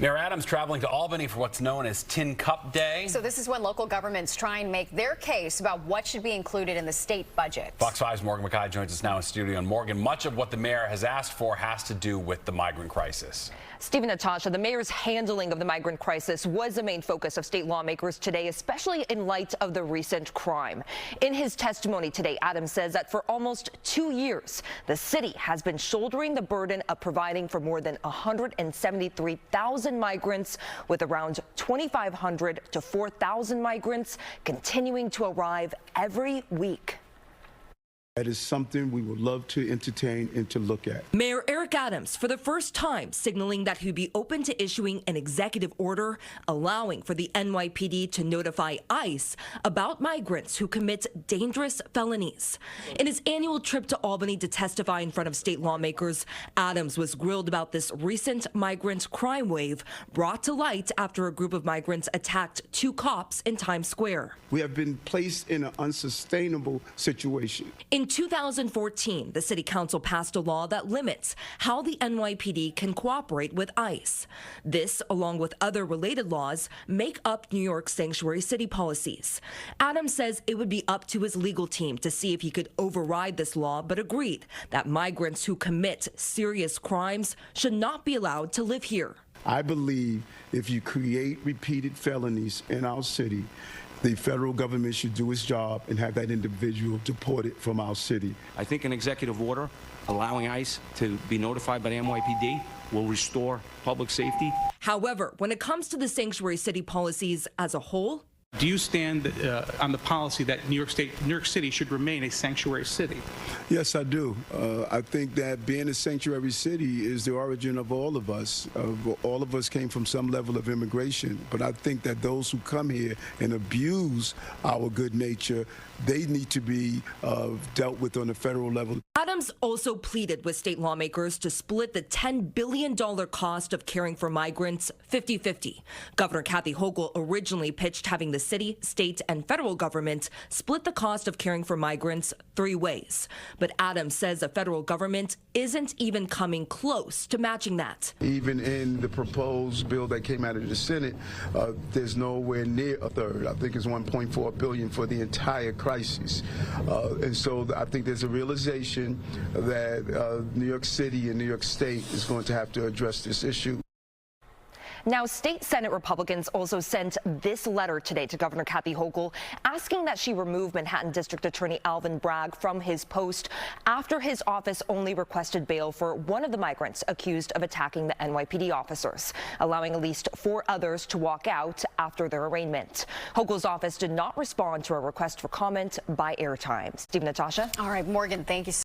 Mayor Adams traveling to Albany for what's known as Tin Cup Day. So this is when local governments try and make their case about what should be included in the state budget. Fox 5's Morgan McKay joins us now in studio. And Morgan, much of what the mayor has asked for has to do with the migrant crisis. Stephen, Natasha, the mayor's handling of the migrant crisis was the main focus of state lawmakers today, especially in light of the recent crime. In his testimony today, Adams says that for almost 2 years, the city has been shouldering the burden of providing for more than 173,000 migrants, with around 2,500 to 4,000 migrants continuing to arrive every week. That is something we would love to entertain and to look at. Mayor Eric Adams, for the first time, signaling that he'd be open to issuing an executive order allowing for the NYPD to notify ICE about migrants who commit dangerous felonies. In his annual trip to Albany to testify in front of state lawmakers, Adams was grilled about this recent migrant crime wave brought to light after a group of migrants attacked 2 cops in Times Square. We have been placed in an unsustainable situation. In 2014, the city council passed a law that limits how the NYPD can cooperate with ICE. This, along with other related laws, make up New York's sanctuary city policies. Adams says it would be up to his legal team to see if he could override this law, but agreed that migrants who commit serious crimes should not be allowed to live here. I believe if you create repeated felonies in our city, the federal government should do its job and have that individual deported from our city. I think an executive order allowing ICE to be notified by the NYPD will restore public safety. However, when it comes to the sanctuary city policies as a whole, do you stand on the policy that New York City should remain a sanctuary city? Yes, I do. I think that being a sanctuary city is the origin of all of us. All of us came from some level of immigration, but I think that those who come here and abuse our good nature, they need to be dealt with on a federal level. Adams also pleaded with state lawmakers to split the $10 billion cost of caring for migrants 50-50. Governor Kathy Hochul originally pitched having the city, state, and federal government split the cost of caring for migrants 3 ways. But Adams says the federal government isn't even coming close to matching that. Even in the proposed bill that came out of the Senate, there's nowhere near a third. I think it's $1.4 billion for the entire crisis. And so I think there's a realization that New York City and New York State is going to have to address this issue. Now, state Senate Republicans also sent this letter today to Governor Kathy Hochul, asking that she remove Manhattan District Attorney Alvin Bragg from his post after his office only requested bail for one of the migrants accused of attacking the NYPD officers, allowing at least 4 others to walk out after their arraignment. Hochul's office did not respond to a request for comment by Airtime. Steve, Natasha. All right, Morgan, thank you so much.